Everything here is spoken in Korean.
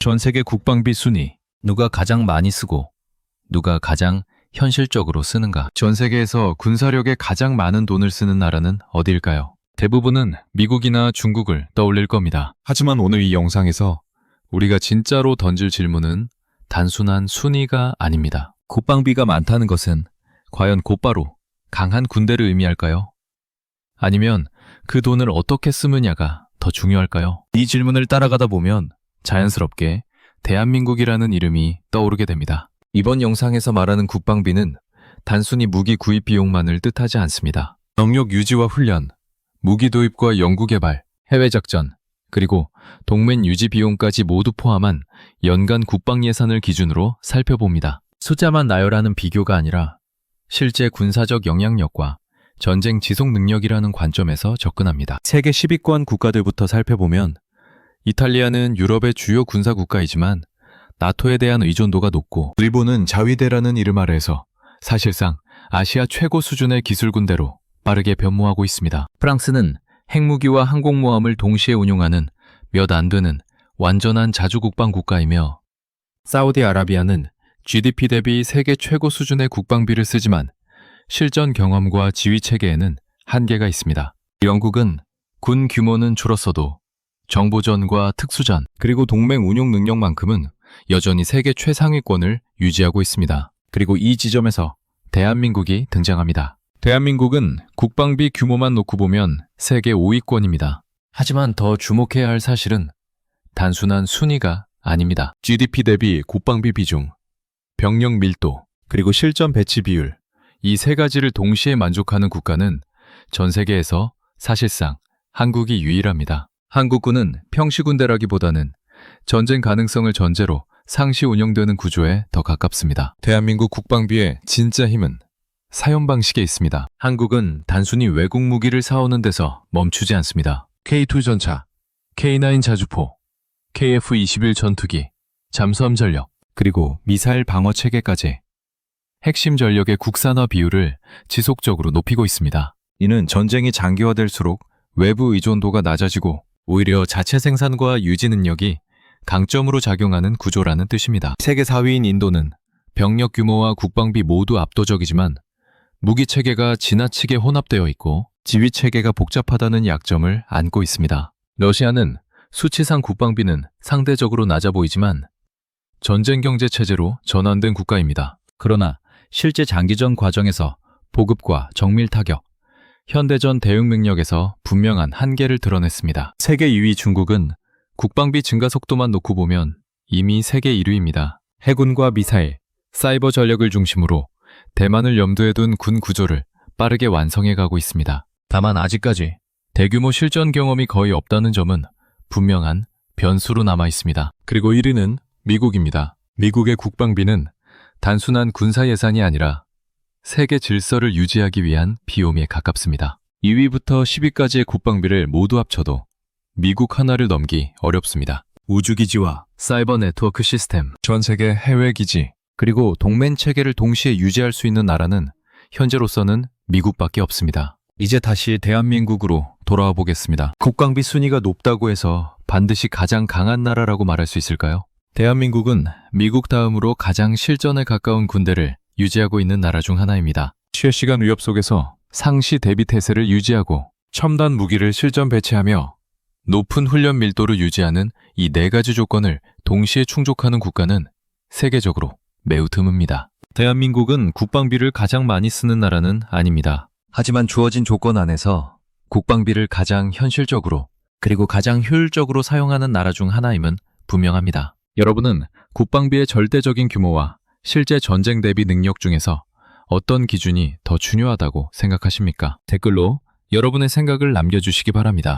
전 세계 국방비 순위, 누가 가장 많이 쓰고 누가 가장 현실적으로 쓰는가? 전 세계에서 군사력에 가장 많은 돈을 쓰는 나라는 어디일까요? 대부분은 미국이나 중국을 떠올릴 겁니다. 하지만 오늘 이 영상에서 우리가 진짜로 던질 질문은 단순한 순위가 아닙니다. 국방비가 많다는 것은 과연 곧바로 강한 군대를 의미할까요? 아니면 그 돈을 어떻게 쓰느냐가 더 중요할까요? 이 질문을 따라가다 보면 자연스럽게 대한민국이라는 이름이 떠오르게 됩니다. 이번 영상에서 말하는 국방비는 단순히 무기 구입 비용만을 뜻하지 않습니다. 병력 유지와 훈련, 무기 도입과 연구개발, 해외작전, 그리고 동맹 유지 비용까지 모두 포함한 연간 국방 예산을 기준으로 살펴봅니다. 숫자만 나열하는 비교가 아니라 실제 군사적 영향력과 전쟁 지속 능력이라는 관점에서 접근합니다. 세계 10위권 국가들부터 살펴보면 이탈리아는 유럽의 주요 군사 국가이지만 나토에 대한 의존도가 높고, 일본은 자위대라는 이름 아래에서 사실상 아시아 최고 수준의 기술 군대로 빠르게 변모하고 있습니다. 프랑스는 핵무기와 항공모함을 동시에 운용하는 몇 안 되는 완전한 자주국방 국가이며, 사우디아라비아는 GDP 대비 세계 최고 수준의 국방비를 쓰지만 실전 경험과 지휘 체계에는 한계가 있습니다. 영국은 군 규모는 줄었어도 정보전과 특수전, 그리고 동맹 운용 능력만큼은 여전히 세계 최상위권을 유지하고 있습니다. 그리고 이 지점에서 대한민국이 등장합니다. 대한민국은 국방비 규모만 놓고 보면 세계 5위권입니다. 하지만 더 주목해야 할 사실은 단순한 순위가 아닙니다. GDP 대비 국방비 비중, 병력 밀도, 그리고 실전 배치 비율, 이 세 가지를 동시에 만족하는 국가는 전 세계에서 사실상 한국이 유일합니다. 한국군은 평시군대라기보다는 전쟁 가능성을 전제로 상시 운영되는 구조에 더 가깝습니다. 대한민국 국방비의 진짜 힘은 사용 방식에 있습니다. 한국은 단순히 외국 무기를 사오는 데서 멈추지 않습니다. K2 전차, K9 자주포, KF-21 전투기, 잠수함 전력, 그리고 미사일 방어 체계까지 핵심 전력의 국산화 비율을 지속적으로 높이고 있습니다. 이는 전쟁이 장기화될수록 외부 의존도가 낮아지고 오히려 자체 생산과 유지 능력이 강점으로 작용하는 구조라는 뜻입니다. 세계 4위인 인도는 병력 규모와 국방비 모두 압도적이지만 무기 체계가 지나치게 혼합되어 있고 지휘 체계가 복잡하다는 약점을 안고 있습니다. 러시아는 수치상 국방비는 상대적으로 낮아 보이지만 전쟁 경제 체제로 전환된 국가입니다. 그러나 실제 장기전 과정에서 보급과 정밀 타격, 현대전 대응 능력에서 분명한 한계를 드러냈습니다. 세계 2위 중국은 국방비 증가 속도만 놓고 보면 이미 세계 1위입니다. 해군과 미사일, 사이버 전력을 중심으로 대만을 염두에 둔 군 구조를 빠르게 완성해 가고 있습니다. 다만 아직까지 대규모 실전 경험이 거의 없다는 점은 분명한 변수로 남아 있습니다. 그리고 1위는 미국입니다. 미국의 국방비는 단순한 군사 예산이 아니라 세계 질서를 유지하기 위한 비용에 가깝습니다. 2위부터 10위까지의 국방비를 모두 합쳐도 미국 하나를 넘기 어렵습니다. 우주기지와 사이버 네트워크 시스템, 전 세계 해외기지, 그리고 동맹 체계를 동시에 유지할 수 있는 나라는 현재로서는 미국밖에 없습니다. 이제 다시 대한민국으로 돌아와 보겠습니다. 국방비 순위가 높다고 해서 반드시 가장 강한 나라라고 말할 수 있을까요? 대한민국은 미국 다음으로 가장 실전에 가까운 군대를 유지하고 있는 나라 중 하나입니다. 실시간 위협 속에서 상시 대비 태세를 유지하고 첨단 무기를 실전 배치하며 높은 훈련 밀도를 유지하는 이 네 가지 조건을 동시에 충족하는 국가는 세계적으로 매우 드뭅니다. 대한민국은 국방비를 가장 많이 쓰는 나라는 아닙니다. 하지만 주어진 조건 안에서 국방비를 가장 현실적으로 그리고 가장 효율적으로 사용하는 나라 중 하나임은 분명합니다. 여러분은 국방비의 절대적인 규모와 실제 전쟁 대비 능력 중에서 어떤 기준이 더 중요하다고 생각하십니까? 댓글로 여러분의 생각을 남겨주시기 바랍니다.